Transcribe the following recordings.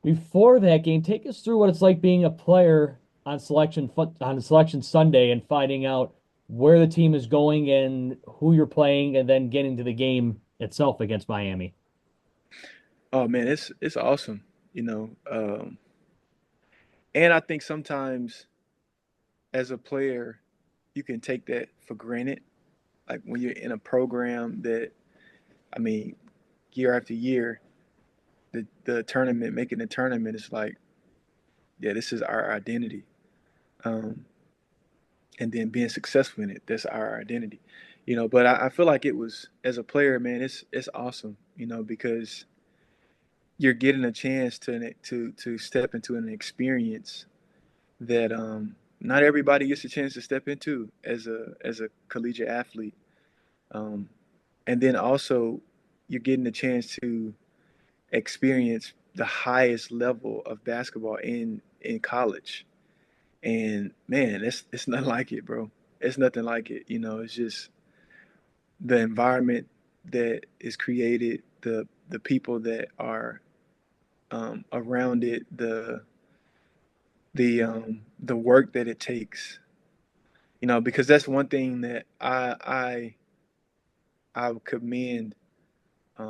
Before that game, take us through what it's like being a player on selection Sunday and finding out where the team is going and who you're playing, and then getting to the game itself against Miami. Oh man, it's awesome, you know. And I think sometimes as a player, you can take that for granted. Like when you're in a program that, I mean, year after year, the tournament, making the tournament is like, yeah, this is our identity. Um, and then being successful in it, that's our identity, you know. But I feel like it was as a player, man, it's awesome, you know, because you're getting a chance to step into an experience that not everybody gets a chance to step into as a collegiate athlete. Um, and then also you're getting a chance to experience the highest level of basketball in college. And man, it's nothing like it, bro. It's nothing like it. You know, it's just the environment that is created, the people that are around it, the work that it takes. You know, because that's one thing that I commend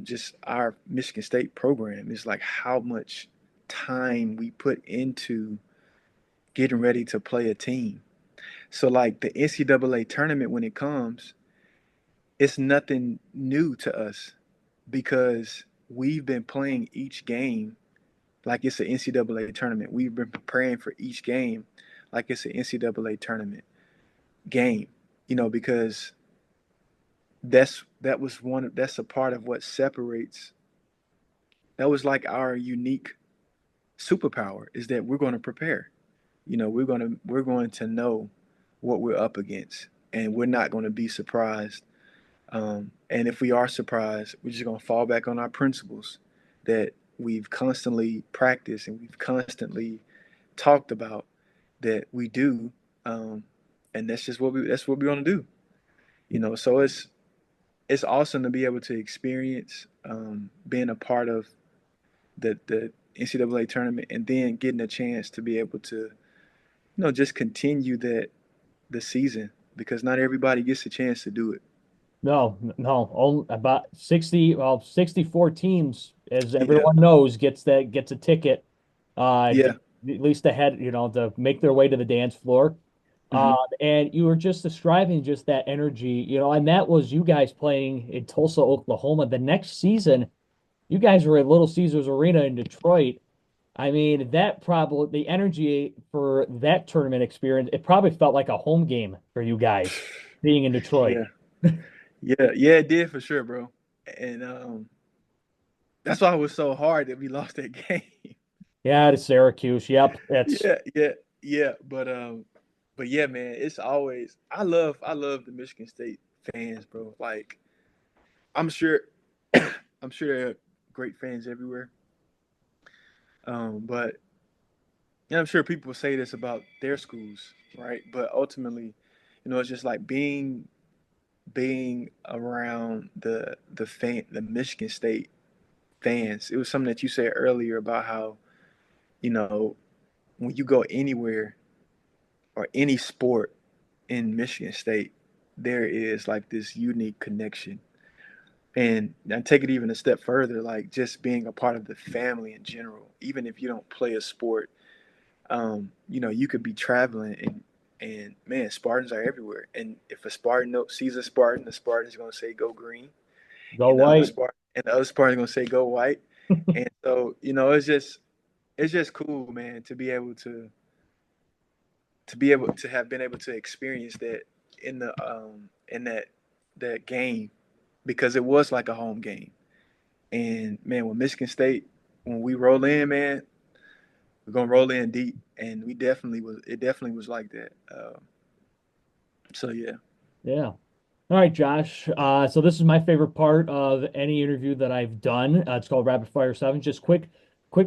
just our Michigan State program is like how much time we put into getting ready to play a team. So like the NCAA tournament when it comes, it's nothing new to us because we've been playing each game like it's an NCAA tournament. We've been preparing for each game like it's an NCAA tournament game, you know, because that's a part of what separates. That was like our unique superpower is that we're going to prepare. You know, we're going to know what we're up against, and we're not going to be surprised. And if we are surprised, we're just going to fall back on our principles that we've constantly practiced and we've constantly talked about that we do, and that's what we're going to do. You know, so it's awesome to be able to experience being a part of the NCAA tournament and then getting a chance to be able to just continue the season because not everybody gets a chance to do it. No, no, only about 60, well, 64 teams, as Yeah, everyone knows, gets a ticket, yeah, at least ahead, to make their way to the dance floor. hmm And you were just describing just that energy, and that was you guys playing in Tulsa, Oklahoma. The next season, you guys were at Little Caesars Arena in Detroit. I mean, that probably the energy for that tournament experience, it probably felt like a home game for you guys being in Detroit. yeah, yeah. It did for sure, bro. And that's why it was so hard that we lost that game. Yeah, to Syracuse. Yep. It's Yeah, yeah, yeah. But yeah, man, it's always I love the Michigan State fans, bro. Like I'm sure I'm sure there are great fans everywhere. But I'm sure people say this about their schools, right? But ultimately, it's just like being around the Michigan State fans. It was something that you said earlier about how, you know, when you go anywhere or any sport in Michigan State, there is like this unique connection. And I take it even a step further, like just being a part of the family in general, even if you don't play a sport, you could be traveling and man, Spartans are everywhere. And if a Spartan sees a Spartan, the Spartan is going to say go green, go and the other white. Spartan is going to say go white. And so it's just cool, man, to be able to have been able to experience that in that game because it was like a home game. And man, with Michigan State, when we roll in, man, we're gonna roll in deep, and we definitely was. It definitely was like that. So yeah. Yeah. All right, Josh. So this is my favorite part of any interview that I've done. It's called Rapid Fire Seven. Just quick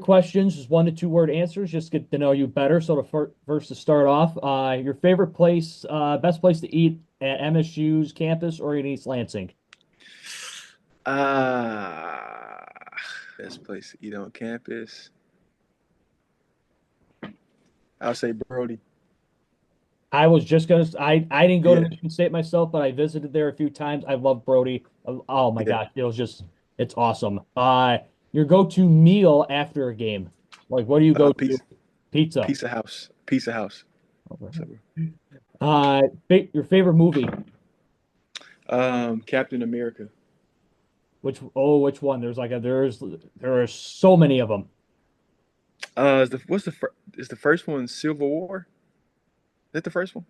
questions, just 1 to 2 word answers. Just get to know you better. So first to start off, your favorite place, best place to eat at MSU's campus or in East Lansing? Ah, best place to eat on campus. I'll say Brody. I was just gonna. I didn't go to Yeah, Michigan State myself, but I visited there a few times. I love Brody. Oh my yeah. gosh, it was just it's awesome. Your go-to meal after a game, like what do you go to? Pizza, Pizza. pizza house, pizza house. So, Your favorite movie? Captain America. Which one? There are so many of them. Is the first one Civil War? Is that the first one?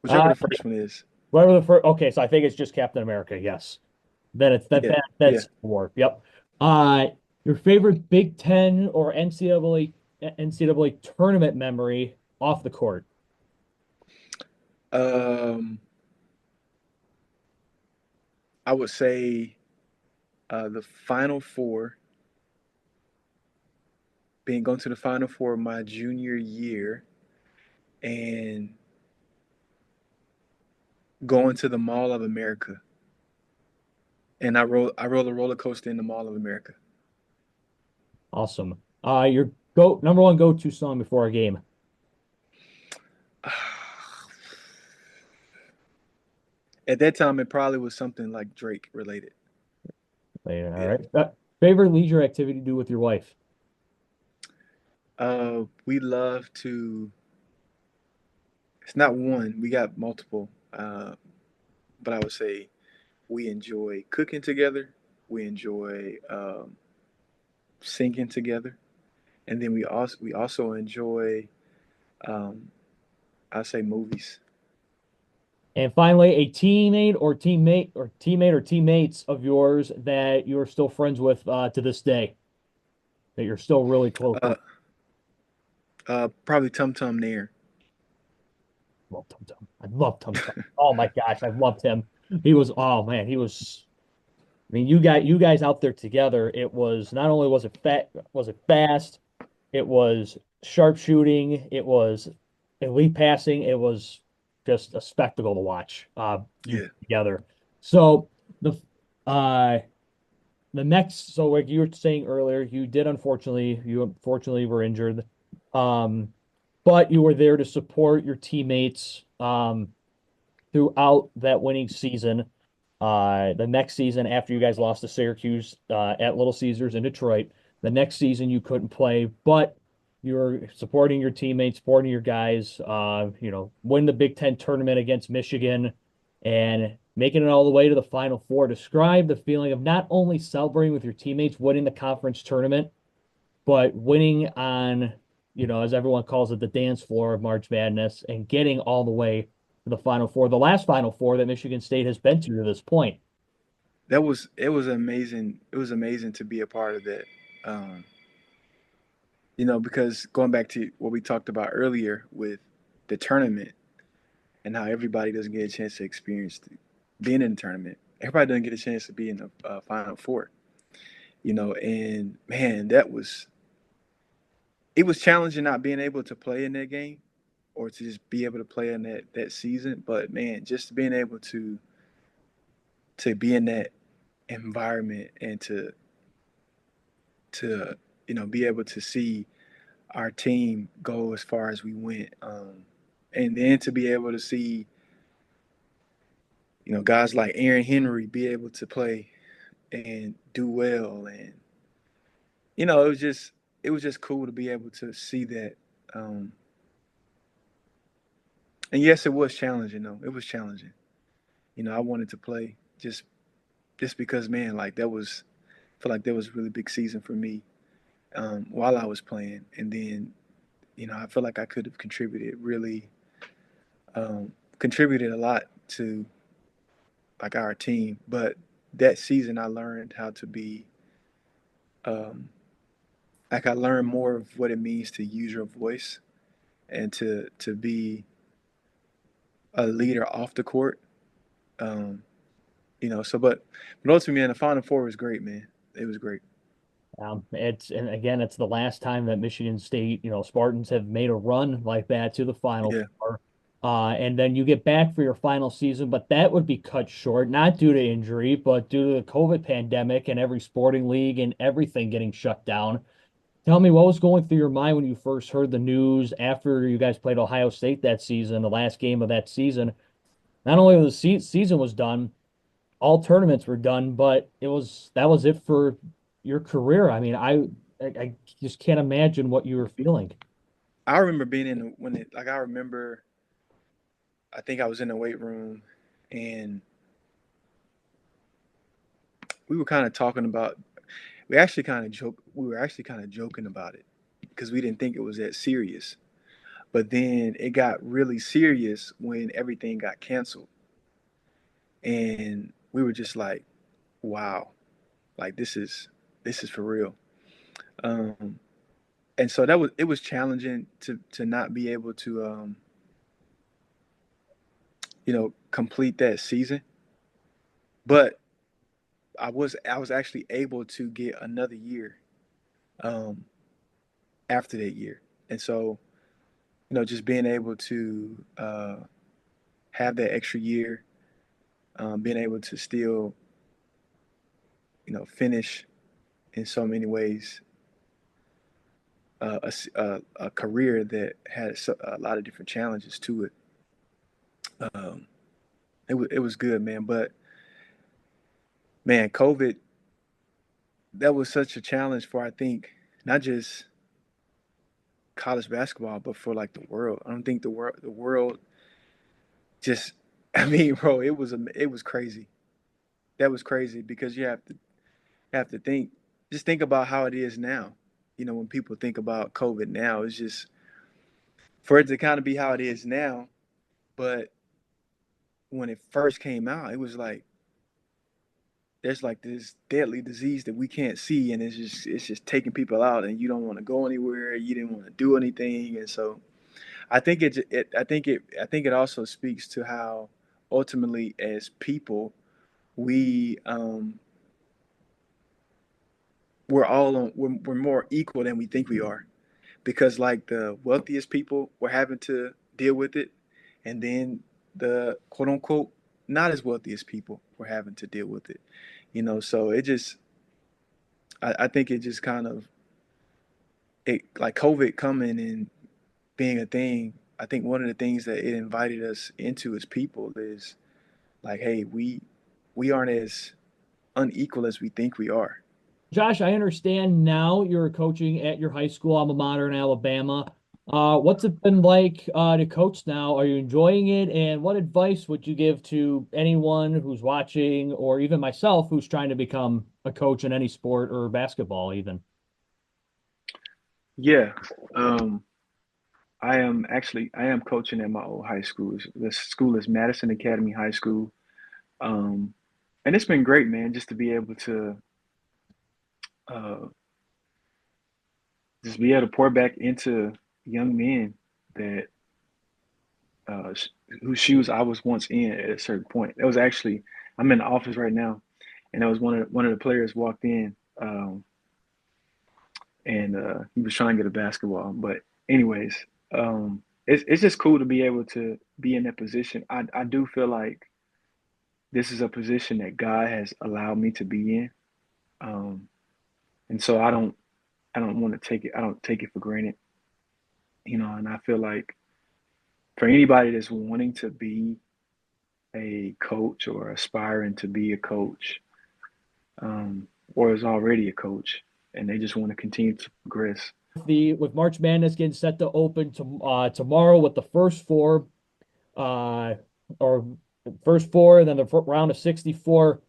Whichever Uh, the first one is. whatever the first. Okay, so I think it's just Captain America. Yes. Then it's Yeah, yeah. that's war. Yep. Uh, your favorite Big Ten or NCAA tournament memory off the court. Um, I would say the Final Four, being going to the Final Four my junior year, and going to the Mall of America, and I rode a roller coaster in the Mall of America. Awesome. Your go number one go-to song before a game. At that time, it probably was something like Drake related. All Yeah. right. Favorite leisure activity to do with your wife. We love to. It's not one. We got multiple. But I would say we enjoy cooking together. We enjoy singing together, and then we also enjoy. Um, I say movies. And finally, a teammate or teammates of yours that you're still friends with to this day, that you're still really close with. Uh, Probably Tum Tum Nair. Love Tum Tum. I love Tum Tum. Oh my gosh, I loved him. He was, oh man, he was. I mean, you guys out there together. It was not only was it fast, it was sharpshooting, it was elite passing, it was just a spectacle to watch. You Yeah, together. So the uh so like you were saying earlier, you unfortunately were injured. Um, but you were there to support your teammates throughout that winning season. The next season, after you guys lost to Syracuse at Little Caesars in Detroit, the next season you couldn't play, but you were supporting your teammates, supporting your guys. Win the Big Ten tournament against Michigan and making it all the way to the Final Four. Describe the feeling of not only celebrating with your teammates, winning the conference tournament, but winning on, as everyone calls it, the dance floor of March Madness and getting all the way to the Final Four, the last Final Four that Michigan State has been to this point. that was it. Was amazing. It was amazing to be a part of that. Um, because going back to what we talked about earlier with the tournament and how everybody doesn't get a chance to experience being in the tournament. Everybody doesn't get a chance to be in the Final Four. And man, it was challenging not being able to play in that game or to just be able to play in that season. But man, just being able to be in that environment and to be able to see our team go as far as we went, and then to be able to see guys like Aaron Henry be able to play and do well, and it was just cool to be able to see that. Um, and yes, it was challenging though. It was challenging. I wanted to play just because, man, like I feel like that was a really big season for me, while I was playing, and then I feel like I could have contributed a lot to like our team, but that season I learned how to be, um, like I learned more of what it means to use your voice and to be a leader off the court. Um, but ultimately, man, the Final Four was great, man. It was great. And again, it's the last time that Michigan State, Spartans have made a run like that to the Final Yeah, Four. And then you get back for your final season, but that would be cut short, not due to injury, but due to the COVID pandemic and every sporting league and everything getting shut down. Tell me what was going through your mind when you first heard the news after you guys played Ohio State that season, the last game of that season. Not only was the season was done, all tournaments were done, but that was it for your career. I mean, I just can't imagine what you were feeling. I remember being in when it like I remember I think I was in the weight room and we were kind of talking about we were actually kind of joking about it because we didn't think it was that serious. But then it got really serious when everything got canceled. And we were just like, wow, like this is for real. Um and so it was challenging to not be able to complete that season. But I was actually able to get another year um, after that year, and so just being able to have that extra year, being able to still finish in so many ways a career that had a lot of different challenges to it. Um, it was good, man. But man, COVID, that was such a challenge for, I think, not just college basketball, but for like the world. I don't think the world just. I mean, bro, it was crazy. That was crazy because you have to just think about how it is now. When people think about COVID now, it's just for it to kind of be how it is now. But when it first came out, it was like there's like this deadly disease that we can't see, and it's just taking people out, and you don't want to go anywhere, you didn't want to do anything, and so I think it also speaks to how ultimately as people we we're more equal than we think we are, because like the wealthiest people were having to deal with it, and then the quote unquote not as wealthiest people were having to deal with it. So it just I think it just kind of it like COVID coming and being a thing. I think one of the things that it invited us into as people is like, hey, we aren't as unequal as we think we are. Josh, I understand now you're coaching at your high school alma mater in Alabama. What's it been like to coach now? Are you enjoying it? And what advice would you give to anyone who's watching, or even myself, who's trying to become a coach in any sport or basketball, even? Yeah. Um, I am coaching at my old high school. The school is Madison Academy High School. Um, and it's been great, man, just to be able to uh, just be able to pour back into young men that uh, whose shoes I was once in at a certain point. That was actually I'm in the office right now, and that was one of the players walked in, and he was trying to get a basketball. But anyways, it's just cool to be able to be in that position. I do feel like this is a position that God has allowed me to be in, um, and so I don't want to take it. I don't take it for granted, And I feel like for anybody that's wanting to be a coach or aspiring to be a coach, or is already a coach, and they just want to continue to progress. The with March Madness getting set to open tomorrow with the first four, uh, or first four, and then the round of 64.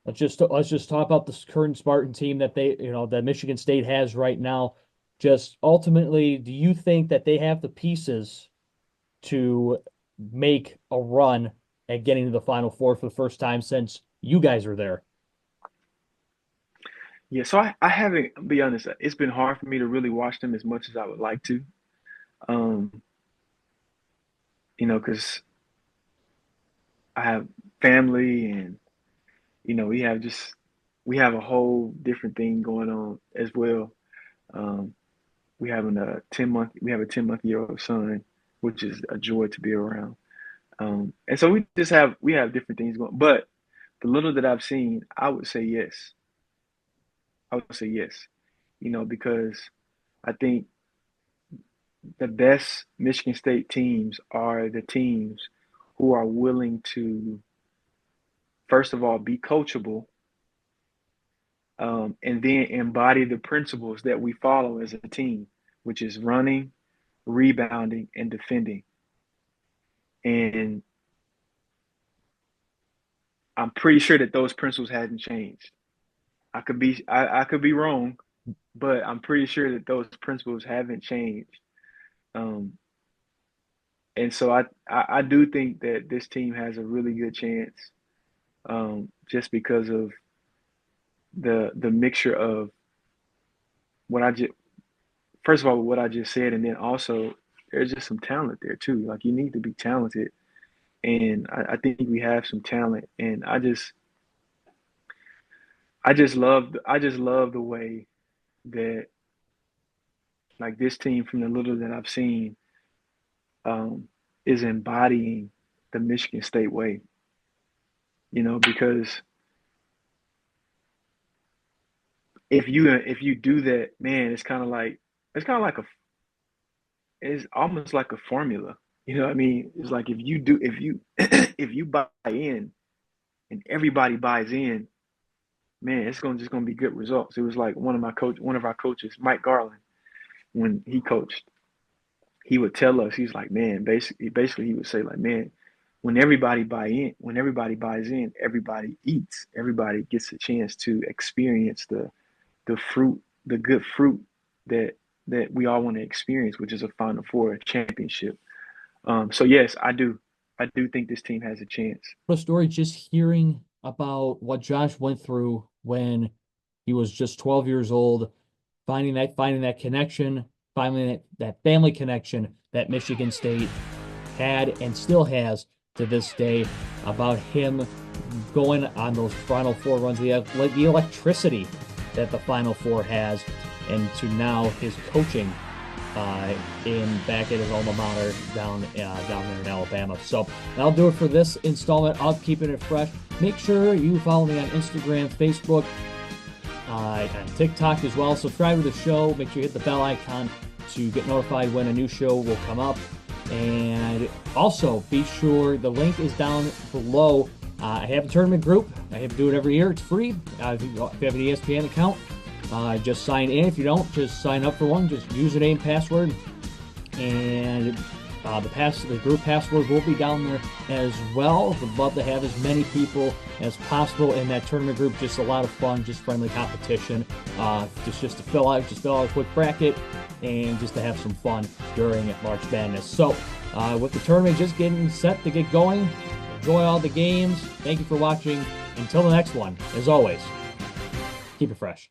Let's just talk about this current Spartan team that that Michigan State has right now. Just ultimately, do you think that they have the pieces to make a run at getting to the Final Four for the first time since you guys are there? Yeah, so I haven't, be honest, it's been hard for me to really watch them as much as I would like to. Um, because I have family and, we have we have a whole different thing going on as well. Um, we have a 10-month-year-old son, which is a joy to be around. And so we have different things going, but the little that I've seen, I would say yes. I would say yes, because I think the best Michigan State teams are the teams who are willing to, first of all, be coachable, and then embody the principles that we follow as a team, which is running, rebounding, and defending. And I'm pretty sure that those principles hadn't changed. I could be wrong, but I'm pretty sure that those principles haven't changed. Um, and so I do think that this team has a really good chance, just because of the mixture of what I just first of all what I just said, and then also there's just some talent there too. Like you need to be talented, and I think we have some talent, and I just love the way that like this team from the little that I've seen, um, is embodying the Michigan State way. Because if you do that, man, it's kind of like a it's almost like a formula. You know what I mean? It's like if you if you buy in and everybody buys in, man, it's gonna just gonna be good results. It was like one of our coaches, Mike Garland, when he coached, he would tell us, he's like, man, basically he would say like, man, when everybody buys in, everybody eats. Everybody gets a chance to experience the fruit, the good fruit that we all want to experience, which is a Final Four, a championship. So yes, I do. I do think this team has a chance. A story just hearing about what Josh went through when he was just 12 years old, finding that connection, finding that family connection that Michigan State had and still has to this day, about him going on those Final Four runs, the electricity that the Final Four has, and to now his coaching in back at his alma mater down there in Alabama. So that'll do it for this installment of Keeping It Fresh. Make sure you follow me on Instagram, Facebook, and TikTok as well. Subscribe to the show. Make sure you hit the bell icon to get notified when a new show will come up. And also be sure the link is down below. I have a tournament group. I have to do it every year. It's free. If you have an ESPN account, just sign in. If you don't, just sign up for one. Just username, password, and the group password will be down there as well. Would love to have as many people as possible in that tournament group. Just a lot of fun, just friendly competition. Just to fill out a quick bracket and just to have some fun during March Madness. So with the tournament just getting set to get going, enjoy all the games. Thank you for watching. Until the next one, as always, keep it fresh.